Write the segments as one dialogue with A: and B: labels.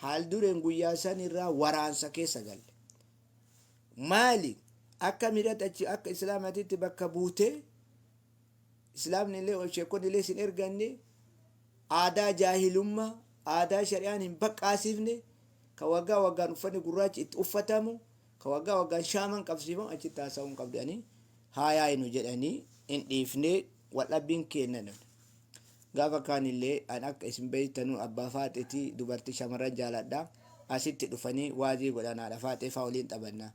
A: haal dureen guyyaa san irraa waraansa keessa galle. Maali akka midhatachi akka islaamatitti bakka buute islaamni illee sheekonni illee sin erganne aadaa jaahilummaa aadaa shari'aan hin baqqaasifne ka waggaa waggaan uffanni gurraachi itti uffatamu ka waggaa waggaan shaaman qabsiifamu achitti haasa'uu hin qabdanii haayaayinu jedhanii hin dhiifne waldhabbiin kennan. Gaafa kaan illee an akka isin beeytanu abbaa faaxetii dubartii shamarran jaaladha asitti dhufanii waazii godhanaadha faaxee faa waliin taphannaa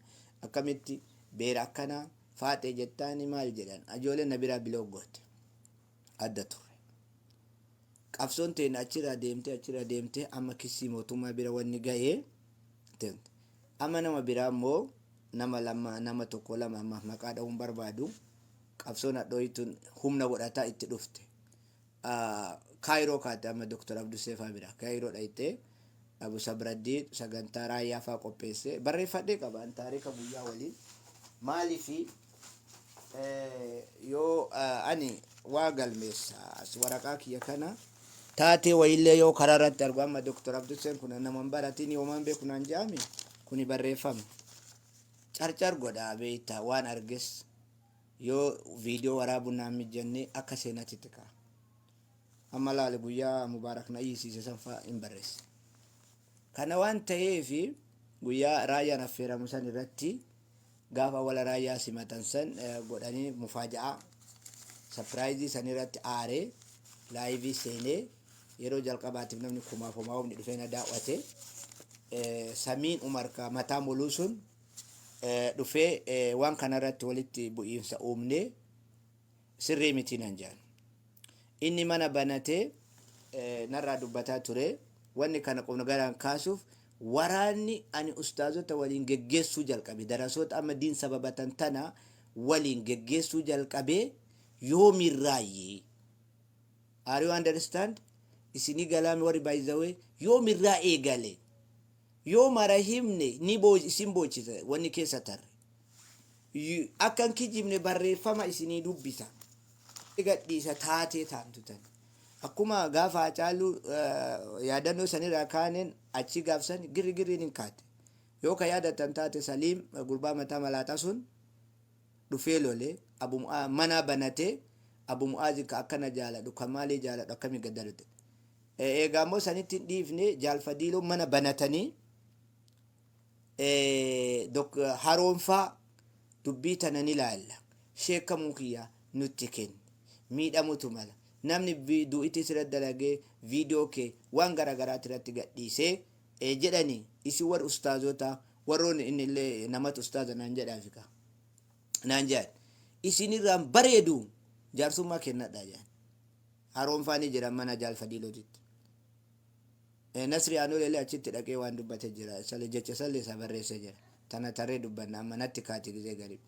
A: akkamitti beera akkanaa faaxee jettaani maal jedhan ijoolleen na biraa bilooggoote adda ture. Qabsoon ta'in achirraa deemtee amma kissii mootummaa bira wanni ga'ee amma nama biraa immoo nama tokko lama amma maqaa dha'uun barbaadu qabsoon hadhooyituun humna godhataa itti dhufte. Kaayiroo kaate amma Dr. Abduu Seefaa bira Kaayiroo dhayitee Abu Sabraddiin sagantaa raayyaa faa qopheesse barreeffadhee qabaan taarika guyyaa waliin maaliifi yoo ani waa galmeessa waraqaa kiyya kana taatee wayillee yoo karaa irratti argu amma Dr. Abduu Seen kun nama baratiin yoomaan beeku naan jedhame kuni barreeffame carcar godhaa beeyta waan arges yoo viidiyoo waraabuu naan mijjannee akka seenatitti ka'a. Amma laale guyyaa mubaarak na iisiise sanfaa hin barreesse. Kana waan ta'eef guyyaa raayyaan affeeramu san irratti gaafa wala raayyaa simatan san godhanii mufaaja'a sapiraayizii san irratti aaree laayivii seenee yeroo jalqabaatiif namni kumaaf homaa humni dhufee na daawwate Samiin Umar ka mataa muluu sun dhufee waan kana irratti walitti bu'iinsa uumnee sirrii miti nan jedhan. Inni mana banatee narraa dubbataa ture wanni kana qubna garaan kaasuuf waraanni ani ustaazota waliin geggeessuu jalqabe darasoota amma diin sababatan tana waliin geggeessuu jalqabe yoomirraayi. Are you understand? Isini galame wari by the way yoomirraa eegale yoo mara himne ni isin boochisa wanni keessa tarre akkan kijibne barreeffama isinii dubbisa gadhiisa taatee taamtutan akkuma gaafa caalu yaadannoo sanirraa kaaneen achi gaafsan girriin hin kaate yoo ka yaadatan taate Saliim gurbaa mataa malaataa sun dhufee lole mana banatee Abu Mu'aaz ka akkana jaaladhu kan maalii jaaladhu akkami gaddarute eegaa immoo sanitti hin dhiifne jaalfadiiloo mana banatanii haroonfaa dubbii tana ni laalla sheekamuu kiyyaa nutti kenni miidhamutu mala namni du'itti sirra dalagee viidiyoo kee waan garagaraati irratti gadhiisee jedhanii isi war ustaazota warroon innillee namatu ustaaza naan jedhaafika naan jedhan isinirraan bareedu jaarsummaa kennadhaa jedhan haroonfaanii jedhan mana jaalfadiilootitti. Nasri Aanoolee achitti dhaqee waan dubbate jira jecha sallee isa barreesse jira tana tarree dubbanna amma natti kaati gizee gariib.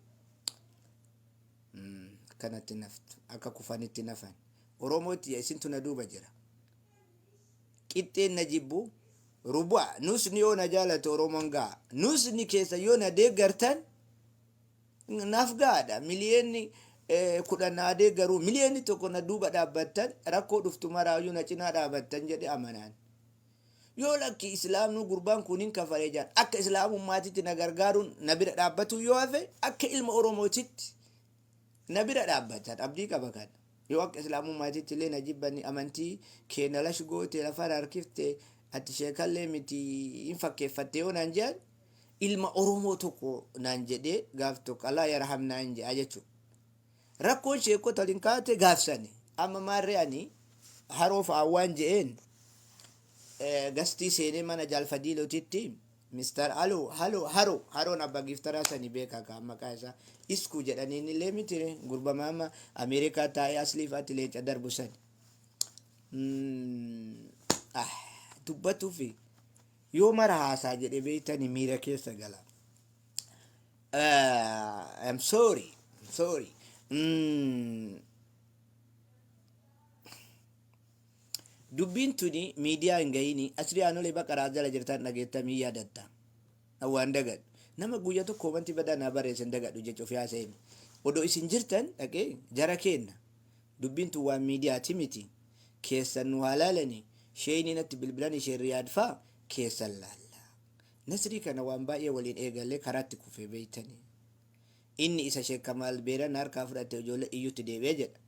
A: Kanatti naftu akka kufanitti nafan Oromootti isintu na duuba jira qixxeen na jibbu rubu'a nusni yoo na jaalate Oromoon gaa nusni keessa yoo na deeggartan naaf gaadha miliyoonni 10 na deeggaru miliyoonni 1 na duuba dhaabbattan rakkoo dhuftu maraayyuu na cinaa dhaabbattan jedhe amanaan yoo lakki islaamnu gurbaan kunin kafaree jaan akka islaamummaatitti na gargaaruun na bira dhaabbatu yoo hafe akka ilma Oromootitti na bira dhaabbatan abdii qaba kan yoo akka islaamummaatitti illee na jibbani amantii keenya lash goote lafa harkifte ati sheekallee miti hin fakkeeffatte yoo naan jedhan ilma Oromoo tokko naan jedhee gaaf tokko Allah yarhamnaa hin jedha jechuudha. Rakkoon sheekota waliin kaate gaafsani amma maarree ani haroof awwaan je'een gastii seenee mana jaalfadiilootitti Mr. Haroon abbaa giftaraa sani beekaa ka maqaa isaa isku jedhaniin illee miti gurbama amma Ameerikaa taa'ee asliifaatti leenca darbu sani dubbatuufi yoo mara haasaa jedhe beeytani miira keessa gala. I'm sorry. Dubbiin tuni miidiyaa hin gahini Nasri Aanoolee baqaraa jala jirtan dhageettamii yaadatta waan dagadhu nama guyyaa tokko wanti badaa naa barreessan dagadhu jechuuf yaasa'e odoo isin jirtan dhaqee jara kenna dubbiin tun waan miidiyaati miti keessan nu halaalani sheeyni natti bilbilan ishee riyaad faa keessan laalla. Nasrii kana waan baay'ee waliin eegalee karaatti kufee beeytanii. Inni isa Sheek Kamaal Beeran harkaa fudhate ijoollee iyyutti deebi'ee jedha.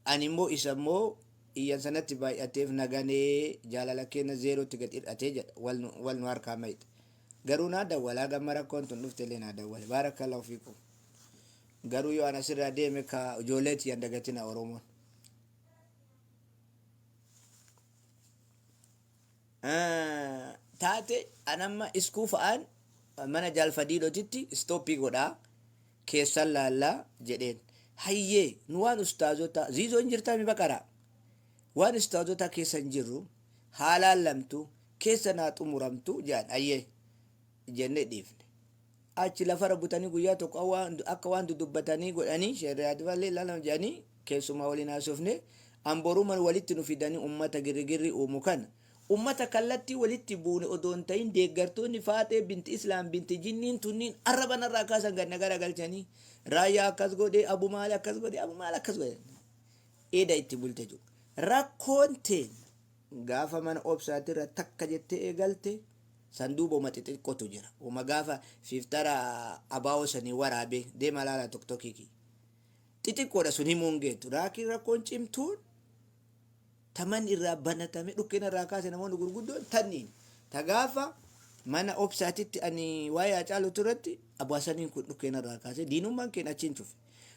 A: Ani immoo isa immoo iyyan sanatti baay'ateef naganee jaalala keenya zeerootti gad hir'atee jedha wal nu harkaa mayite. Garuu naa dawwalaa gamma rakkoon tun dhufte illee naa dawwale baarakallahu fiikum. Garuu yoo ana sirraa deeme ka ijoolleetti yan dagatina Oromoon. Taate anamma iskuu fa'aan mana jaalfadiidhotitti istooppii godhaa keessan laallaa jedheen. Hayyee nu waan ustaazota ziizoo hin jirtaa mi baqaraa waan ustaazota keessa hin jirru haalaan lamtu keessa naa xumuramtu jedhan hayyee jenne dhiifne. Achi lafarra butanii guyyaa tokko akka waan dudubbatanii godhanii shari'aati malee ilaalam jedhanii keessumaa waliin haasofne amboruman walitti nu fidanii ummata girgirri uumu kana. Ummata kallattii walitti buune odoon ta'in deeggartoonni Faatee binti Islaam binti Jinniin tunniin arraban irraa kaasan ganna gara galchanii raayyaa akkas godhee abu maal akkas godhee abu maal akkas godhee eeda itti bulte jiru. Rakkoon teen gaafa mana obsaatirra takka jettee eegalte sanduuba uma xixiqqootu jira. Uma gaafa fiiftara abaawoo sanii waraabee deema laala tokkokkii xixiqqoodha sun himuun geetu raakiin rakkoon cimtuun taman irraa banatame dhukkeen irraa kaase namoonni gurguddoon tanniin tagaafa mana obsaatitti ani waa'ee Hacaaluutu irratti abaasaniin kun dhukkeen irraa kaase diinummaan keenya achiin cufe.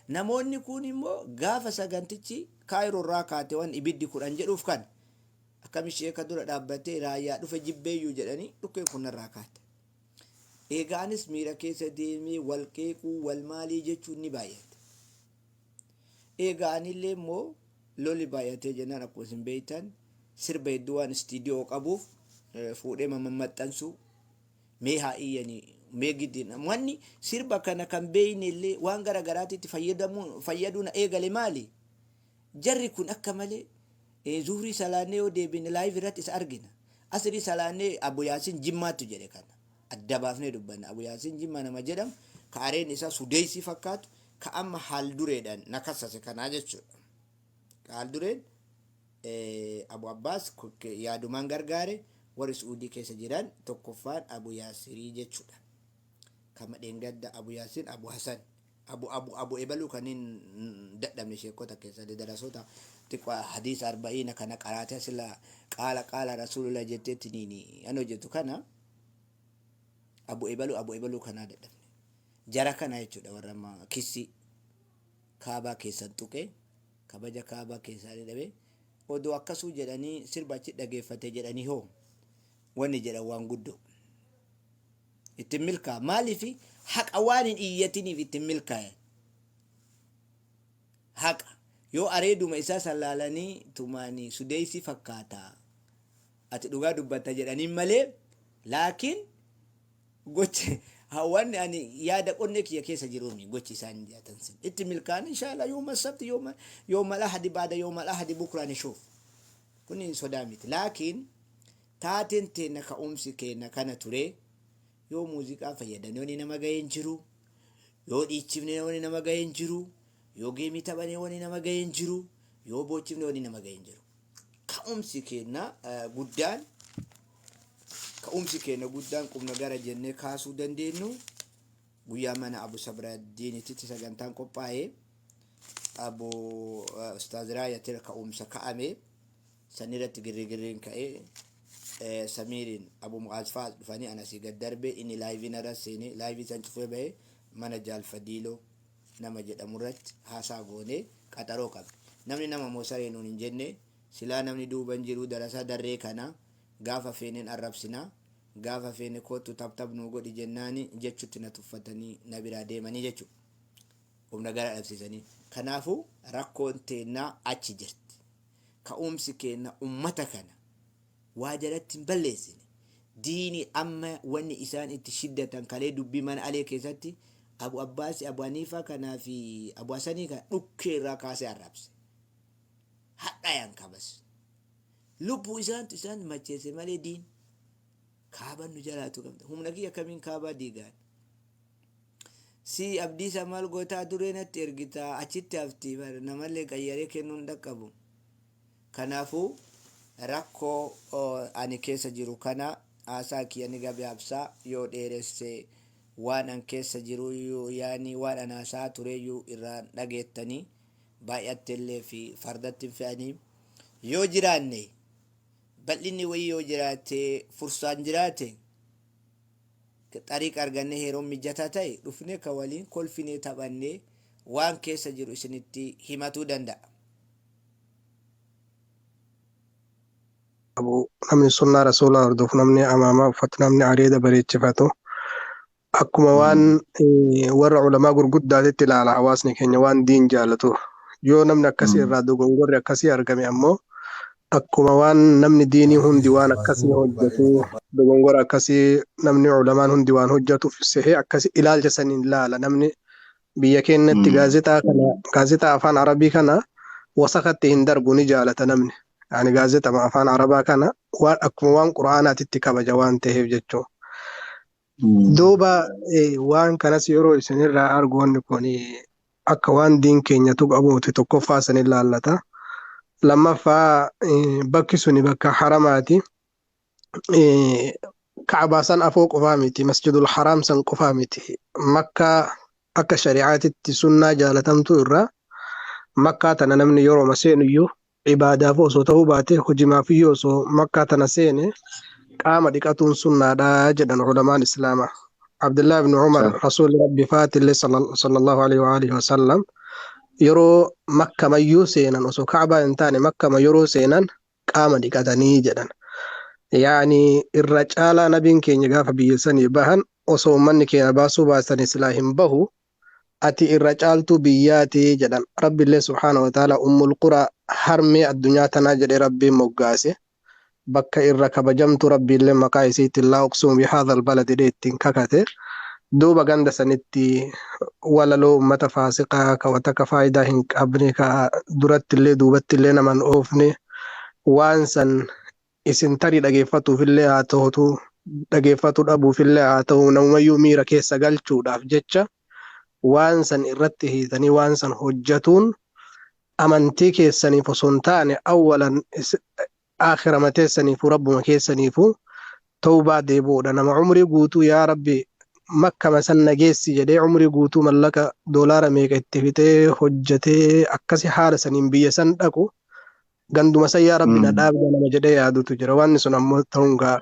A: Namoonni kun immoo gaafa sagantichi Kaayiroo irraa kaate waan ibiddi 10 jedhuuf kan akkam sheeka dura dhaabbatee raayyaa dhufe jibbeeyyuu jedhanii dhukkeen kun irraa kaate. Eegaanis miira keessa deemee wal qeequu wal maalii jechuun ni baay'ate. Eegaanillee immoo loli baay'atee jennaan akkuma isin beektan sirba hedduu waan istiidiyoo qabuuf fuudhee maxxansu mee haa iyyanii mee giddiin wanni sirba kana kan beeyne illee waan gara garaatitti fayyaduu eegale maali jarri kun akka malee zuhrii salaannee yoo deebine laayif irratti isa argina asrii salaannee Abu Yaasiin Jimmaattu jedhe kana adda baafnee dubbanna. Abu Yaasiin Jimmaa nama jedhamu ka areen isaa Sudeesii fakkaatu ka amma haal dureedhaan nakassase kanaa jechuudha. Haal dureen Abu Abbaas yaadumaan gargaare warri Suudii keessa jiran tokkoffaan Abu Yaasirii jechuudha. Kama dheengadda Abu Yaasiin Abu Hasan Abu Ebaluu kaniin dadhabne sheekota keessa darasoota xiqqaa hadiis 40 kana qaraatee sila qaala rasuulullah jetteetti niini ano jettu kana Abu Ebaluu kana dadhabne jara kana jechuudha. Warra kissi kaabaa keessan tuqee kabaja kaabaa keessaa dhabe odoo akkasuu jedhanii sirbachi dhageeffate jedhanii hoo wanni jedhan waan guddoo ittiin milkaa maaliifi haqa waan hin iyyatiniif ittiin milkaa'e haqa yoo areeduma isaa sallaalanii tumaanii Sudeesii fakkaataa ati dhugaa dubbatta jedhaniin malee laakiin gochi hawanni ani yaada qonnee kiyya keessa jiruuni gochi isaan jaatan sin itti milkaan inshallah yooma sabti yooma lahadi baada yooma lahadi bukra nishuuf kuni sodaa miti. Laakiin taateen teena ka'umsi keenya kana ture yoo muuziqaa fayyadanii wani nama ga'een jiru yoo dhiichifne wani nama ga'een jiru yoo geemii taphane wani nama ga'een jiru yoo boochifne wani nama ga'een jiru. Ka'umsi keenya guddaan qubna gara jennee kaasuu dandeenyu guyyaa mana Abu Sabraaddiinitti sagantaan qophaa'ee Abu Ustaaz Raayatir ka'umsa ka'ame sanirratti girriin ka'ee Samiiriin Abu Mu'aaz fa'aa dhufanii anasii gad darbe inni laayivii narra seenee laayivii san cufee bahee mana Jaalfadiiloo nama jedhamu irratti haasaa goonee qaxaroo qabe. Namni nama moosaree nuun hin jenne silaa namni duuban jiru darasaa darree kana gaafa feeneen arrabsinaa gaafa feene kootu tabtab nuu godhi jennaani jechuutti na tuffatanii na biraa deemanii jechuudha. Humna gara dhabsiisanii. Kanaafuu rakkoon teennaa achi jirti. Ka'umsi keenya ummata kana waa jalatti hin balleessine. Diini amma wanni isaan itti shiddatan kalee dubbii mana alee keessatti Abu Abbaasi Abu Haniifaa kanaa fi Abu Hasanii kana dhukkee irraa kaasee arrabse. Hadhaayaan kabas. Lubbuu isaan macheesse malee diin kaabaan nu jalaatu qabda. Humna kiyya kamiin kaabaa diigaan. Si abdiisa maal gootaa duree natti ergitaa achitti haftii namallee qayyaree kennuun dhaqqabu. Kanaafuu rakkoo ani keessa jiru kana haasaa kiyya ni gabaabsaa yoo dheeresse waan an keessa jiru yaani waan an haasaa tureyyuu irraan dhageettanii baay'atteillee fi fardatti fe'anii yoo jiraanne bal'inni wayii yoo jiraate fursaan jiraate xariiqa arganne heeroon mijataa ta'e dhufne ka waliin kolfinee taphannee waan keessa jiru isinitti himatuu danda'a.
B: namni sunnaa rasuulaa hordofu namni amaamaa uffatu namni areeda bareechifatu akkuma waan warra ulamaa gurguddaatitti ilaala hawaasni keenya waan diin jaalatu yoo namni akkasii irraa dogongorri akkasii argame ammoo akkuma waan namni diinii hundi waan akkasii hojjetu dogongora akkasii namni ulamaan hundi waan hojjetuuf sehee akkasii ilaalcha saniin ilaala namni biyya keenyatti gaazexaa afaan arabii kana wasakatti hin darbu ni jaalata namni. Yani gaazexaa afaan arabaa kana waan akkuma waan quraanaatitti kabaja waan ta'eef jechuudha. Duuba waan kanas yeroo isinirraa argu wanni kun akka waan diin keenya tuqamuuti tokkoffaa san ilaallata. Lammaffaa bakki suni bakka haramaati. Kaabaa san afoo qofaa miti, masjidul haraam san qofaa miti. Makkaa akka shari'aatitti sunnaa jaalatamtu irraa makkaa tana namni yeroo maseenuyyuu ibaadaaf osoo ta'uu baate hojimaaf iyyuu osoo makkaa tana seene qaama dhiqatuun sunnaadha jedhan ulamaan islaamaa. Abdullah ibn Umar rasuulli rabbi faatillee sallallahu alaihi wa alihi wasallam yeroo makka mayyuu seenan osoo kaabaa hin taane makka yeroo seenan qaama dhiqatanii jedhan. Yaani irra caalaa nabiin keenya gaafa biyya sanii bahan osoo ummanni keenya baasuu baasan islaa hin bahu ati irra caaltuu biyyaati jedhan. Rabbiillee subhaanahu wa ta'ala ummul quraa harmee addunyaa tanaa jedhee rabbiin moggaase bakka irra kabajamtu rabbiillee maqaa isiitti laa uqsimu bihaadhal baladi jedhee ittiin kakate. Duuba ganda sanitti walaloo ummata faasiqaa ka wataka faayidaa hin qabne ka durattillee duubattillee naman oofne waan san isin tarii dhageeffatuufillee haa ta'utu dhageeffatu dhabuufillee haa ta'u namumayyuu miira keessa galchuudhaaf jecha waan san irratti hiitanii waan san hojjatuun amantii keessaniif osoo hin taane awwalan aakhirama teessaniifu rabbuma keessaniifu tawbaa deebi'uudha. Nama umrii guutuu yaa rabbi makkama san nageessi jedhee umrii guutuu mallaqa doolaara meeqa itti fitee hojjetee akkasi haala saniin biyya san dhaqu ganduma san yaa rabbi na dhaabda nama jedhee yaadutu jira. Wanni sun ammoo ta'uungaa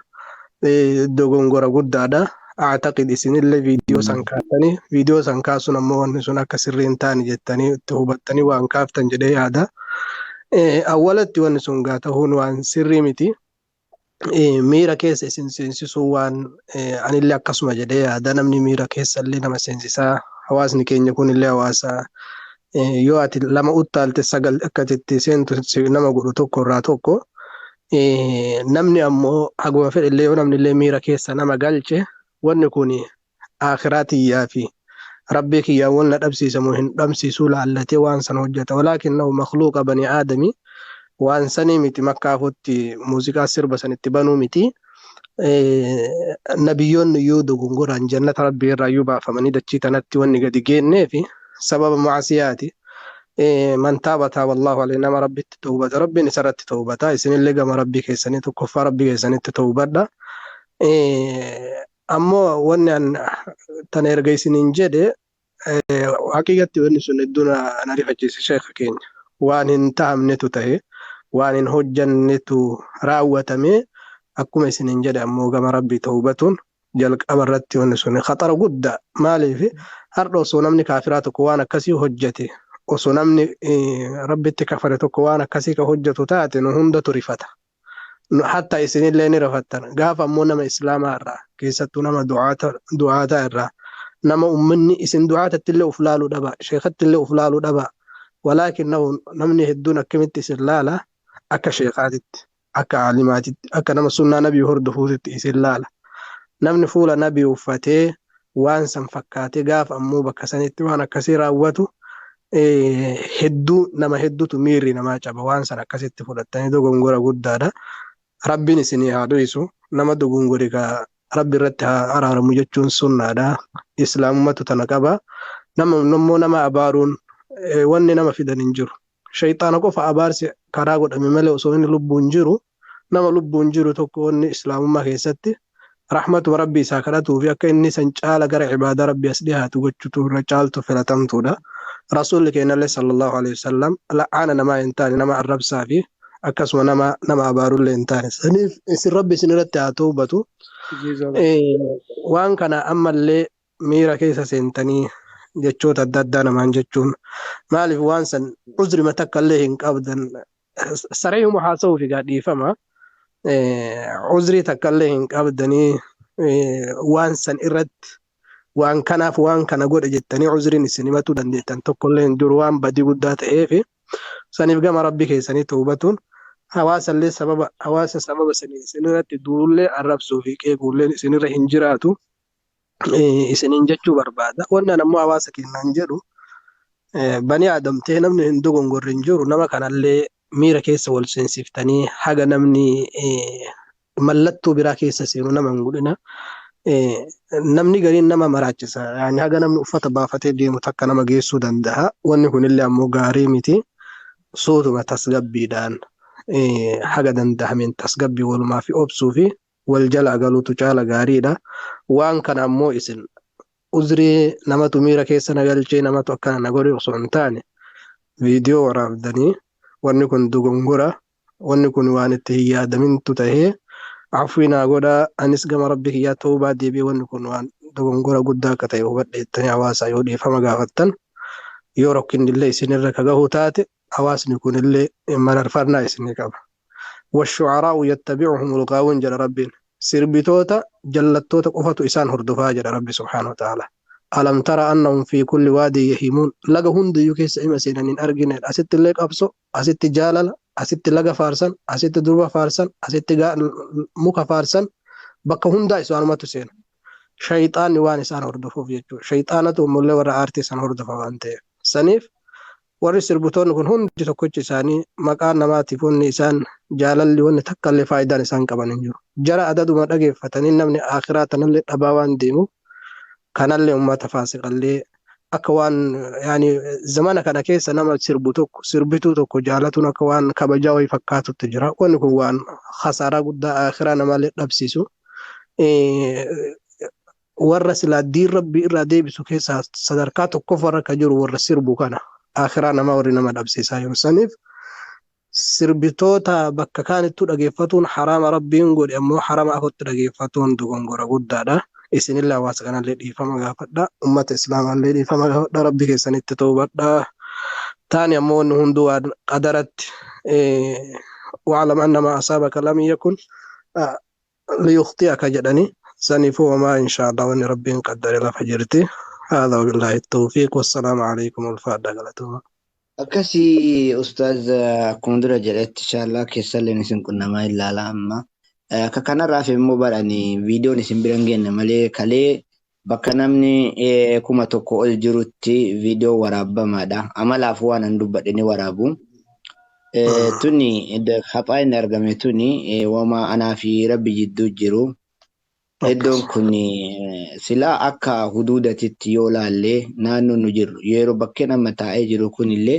B: dogongora guddaadha. Aataqid isinillee viidiyoo san kaatanii viidiyoo san kaasuun ammoo wanni sun akka sirrii hin taane jettanii itti hubattanii waan kaaftan jedhee yaada. Awwalatti wanni sun gaa ta'uun waan sirrii miti. Miira keessa isin seensisuu waan anillee akkasuma jedhee yaada. Namni miira keessa illee nama seensisaa. Hawaasni keenya kunillee hawaasa yoo ati lama uttaalte sagal akkasitti seentu nama godhu tokko irraa tokko. Namni ammoo haguma fedhillee yoo namni illee miira keessa nama galche wanni kun aakhiraatiyyaa fi rabbii kiyyaa waan na dhabsiisamu hin dhabsiisuu laallatee waan san hojjeta. Walaakinnahu makhluuqa bani aadamii waan sanii miti makkaafotti muuziqaa sirba sanitti banuu miti. Nabiyyoonni iyyuu dogongoraan jannata rabbii irraa iyyuu baafamanii dachii tanatti wanni gadi geennee fi sababa maasiyaati. Man taabata wallahu alayhi nama rabbitti tawbata rabbiin isarratti tawbata. Isinillee gama rabbii keessanii tokkoffaa rabbii keessanitti tawbadha. Ammoo wanni an tana erga isiniin jedhe haqiiqatti wanni sun hedduun na rifachiise sheekha keenya. Waan hin taa'amnetu ta'e waan hin hojjannetu raawwatame akkuma isiniin jedhe ammoo gama rabbii tawbatuun jalqaba irratti wanni sun khatara guddaa. Maaliif har'a osoo namni kaafiraa tokko waan akkasii hojjete osoo namni rabbitti kafare tokko waan akkasii ka hojjetu taate nu hundatu rifata. Hatta isinillee ni rifattan. Gaafa ammoo nama islaamaa irraa keessattuu nama du'aataa irraa nama ummanni isin du'aatatti illee uf laaluu dhaba, sheekatti illee uf laaluu dhaba. Walaakin namni hedduun akkamitti isin laala akka sheekaatitti, akka aalimaatitti, akka nama sunnaa nabii hordofuutitti isin laala. Namni fuula nabii uffatee waan san fakkaatee gaafa ammoo bakka sanitti waan akkasii raawwatu hedduu nama hedduutu miirri namaa caba. Waan san akkasitti fudhattanii dogongora guddaadha. Rabbiin isinii haa dhiisu. Nama dogongori ka rabbi irratti haa araaramu jechuun sunnaadha. Islaamumatu tana qaba. Nama abaaruun wanni nama fidan hin jiru. Shayxaana qofa abaarsi karaa godhame malee osoo inni lubbuun jiru nama lubbuun jiru tokko wanni islaamummaa keessatti rahmatu rabbii isaa kadhatuu fi akka inni san caala gara ibaadaa rabbii as dhiyaatu gochuutu irra caaltu filatamtuudha. Rasuulli keenyallee sallallahu alaihi wasallam la'aana namaa hin taane nama arrabsaa fi akkasuma nama abaarullee hin taane. Saniif isin rabbi isin irratti haa toobatu. Waan kana ammallee miira keessa seentanii jechoota adda addaa namaan jechuun maaliif waan san uzrima takka illee hin qabdan sareehuma haasa'uuf egaa dhiifama. Uzrii takka illee hin qabdanii waan san irratti waan kanaaf waan kana godhe jettanii uzriin isin himatuu dandeettan tokko illee hin jiru waan badii guddaa ta'eef saniif gama rabbi keessanii toobatuun hawaasa sababa sanii isin irratti duullee arrabsuu fi qeequulleen isin irra hin jiraatu isiniin jechuu barbaada. Wannan ammoo hawaasa keenyaan jedhu bani aadamtee namni hin dogongorre hin jiru nama kanallee miira keessa wal seensiftanii haga namni mallattoo biraa keessa seenu nama hin godhina. Namni gariin nama maraachisa. Yani haga namni uffata baafatee deemu takka nama geessuu danda'a. Wanni kunillee ammoo gaarii miti. Sootuma tasgabbiidhaan haga danda'ameen tasgabbii walumaa fi obsuu fi wal jala galuutu caala gaariidha. Waan kana ammoo isin uzrii namatu miira keessa nagalchee namatu akkana na godhe osoo hin taane viidiyoo waraabdanii wanni kun dogongora wanni kun waan itti hin yaadamintu tahee afwii naa godhaa anis gama rabbi kiyyaa ta'uu deebi'ee wanni kun waan dogongora guddaa akka ta'e hubadheettanii hawaasaa yoo dhiifama gaafattan yoo rakkinillee isinirra ka gahu taate hawaasni kunillee mararfannaa isinii qaba. والشعراء يتبعهم الغاوون جل ربين سربتوتا جلتوتا قفتو إسان هردفا جل ربي سبحانه وتعالى ألم ترى أنهم في كل وادي يهيمون لغا هند يكيس إما سينانين أرغين أسيت الليك أبسو أسيت جالل أسيت لغا فارسن أسيت دربا فارسن أسيت مكا فارسن بكا هندا إسوان ما تسين شيطان نوان إسان هردفو فيجو شيطانة مولي ورا آرتي إسان هردفا وانتي سنيف warri sirbutoonni kun hundi tokkochi isaanii maqaan namaatiif wanni isaan jaalalli wanni takka illee faayidaan isaan qaban hin jiru. Jara adaduma dhageeffatanii namni akhiraa tanallee dhabaa waan deemu kanallee uummata faasiqallee akka waan yaani zamana kana keessa nama sirbituu tokko jaalatuun akka waan kabajaa wayii fakkaatutti jira. Wanni kun waan khasaaraa guddaa akhiraa namallee dhabsiisu. Warra silaa diin rabbii irraa deebisu keessaa sadarkaa tokkoffarra ka jiru warra sirbu kana. Akhiraa nama warri nama dhabsiisaa jiru saniif sirbitoota bakka kaanittu dhageeffatuun harama rabbiin godhe ammoo harama akotti dhageeffatuun dogongora guddaadha. Isinillee hawaasa kanallee dhiifama gaafadha. Ummata islaamallee dhiifama gaafadha. Rabbi keessanitti toobadha. Taani ammoo wanni hunduu waan qadaratti wa'alam annama asaabaka lam yakun liyukhti'aka jedhani saniifuu wamaa inshaallah wanni rabbiin qaddare lafa jirti. هذا وبالله التوفيق والسلام عليكم والفادة قالتوها
A: أكسي أستاذ كوندرا جلت إن شاء الله كيسال نسين كنا ما إلا لأما ككنا رافي مباراني فيديو نسين برنجين مالي كالي بكنامني كما توكو الجروتي فيديو ورابا مادا أما لافوانا ندوبتني ورابو توني خطاين نرغمي توني وما أنا في ربي جدو جرو Iddoon kun silaa akka huduudatitti yoo laalle naannoo nu jirru yeroo bakkeen amma taa'ee jiru kunillee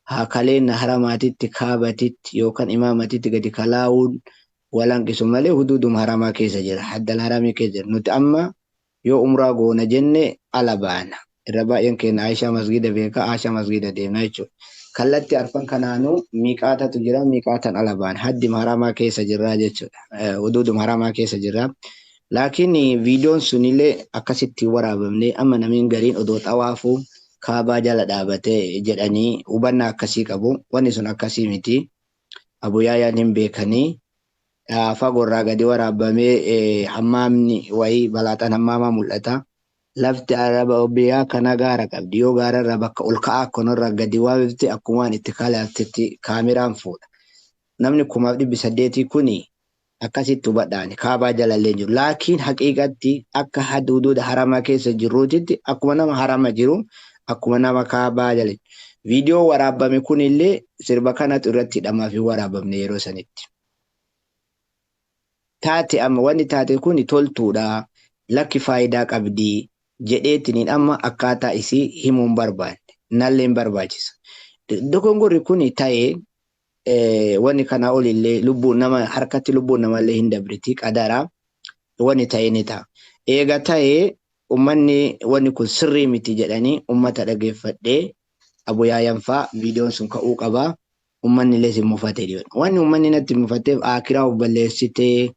A: hakaleen haramaatitti kaabatitti yookaan imaamatitti gadi kalaa'uun walanqisu malee huduuduma haramaa keessa jira. Haddal haramii keessa jira. Nuti amma yoo umraa goona jenne ala baana. Irra baay'een keenya Aishaa masgida beeka Aishaa masgida deemna jechuudha. Kallatti arfan kanaanuu miiqaatatu jira miiqaatan ala baana. Haddi haramaa keessa jirra jechuudha. Huduuduma haramaa keessa jirra. Laakiin viidiyoon sunillee akkasitti waraabamne amma namiin gariin odoo xawaafuu kaabaa jala dhaabatee jedhanii hubannaa akkasii qabu. Wanni sun akkasii miti. Abu Yaayaan hin beekanii fagoorraa gadi waraabamee hammaamni wayii balaaxaan hammaamaa mul'ata. Lafti araba biyyaa kana gaara qabdi. Yoo gaararra bakka ol ka'aa akkanarra gadi waabifte akkuma waan itti kalaattetti kaameraan fuudha. Namni 1800 kuni akkasitti hubadhaan kaabaa jalallee jiru. Laakiin haqiiqatti akka huduuda haramaa keessa jirruutitti akkuma nama harama jiru akkuma nama kaabaa jala. Viidiyoo waraabame kunillee sirba kanatu irratti hidhamaa fi waraabamne yeroo sanitti. Taate amma wanni taate kuni toltuudha. Lakki faayidaa qabdi jedheetiniin amma akkaataa isii himuun barbaanne nalleen barbaachisa. Dogongorri kuni ta'ee wani kana olillee lubbuun nama harkatti lubbuun namallee hin dabriti qadara wani ta'e ni ta'a. Eega ta'ee ummanni wani kun sirrii miti jedhanii ummata dhageeffadhee Abu Yaayan faa viidiyoon sun ka'uu qabaa. Ummanni illee si mufatee dhiyoon. Wanni ummanni natti mufateef akiraa of balleessitee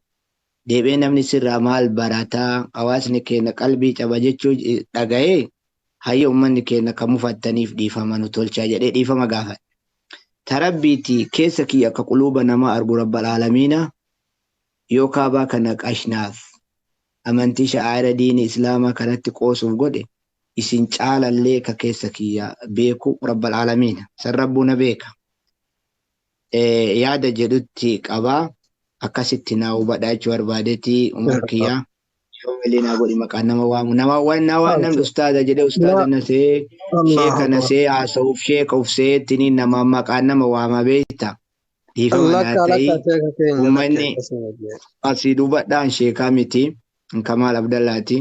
A: deebi'ee namni sirraa maal barataa hawaasni keenya qalbii caba jechuu dhaga'ee hayya ummanni keenya kan mufattaniif dhiifama nu tolchaa jedhee dhiifama gaafate. Tarabbiiti keessa kiyya akka quluuba namaa argu rabbal aalamiina yoo kaabaa kana qashnaaf amantii sha'aira diini islaamaa kanatti qoosuuf godhe isin caalallee ka keessa kiyya beeku rabbal aalamiina san rabbuuna beeka. Yaada jedhutti qabaa akkasitti naa hubadhaa jechuu barbaadeeti umar kiyya. Shoomilina godhi maqaan nama waamu waan namni ustaaza jedhee ustaaza nasee sheeka nasee haasa'uuf sheeka ufseettini nama maqaan nama waama beekta dhiifama naa ta'ii uummanni asii duubadhaan sheekaa miti Kamaal Abdallaati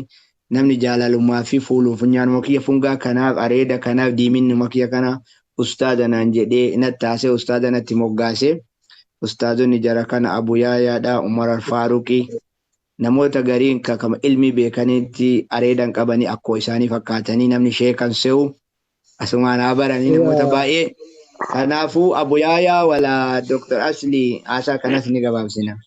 A: namni jaalalummaa fi fuuluuf funyaanuma kiyya fungaa kanaaf areeda kanaaf diiminnuma kiyya kana ustaaza naan jedhee natti haasee ustaaza natti moggaasee ustaazonni jara kana Abu Yaayaadha Umar Al-Faaruqii namoota gariin kama ilmi beekanitti areedan qabanii akkoo isaanii fakkaatanii namni sheekan se'u asumaan habaranii namoota baay'ee. Kanaafuu Abu Yaayaa wala Dr. Asli haasaa kanas ni gabaabsina.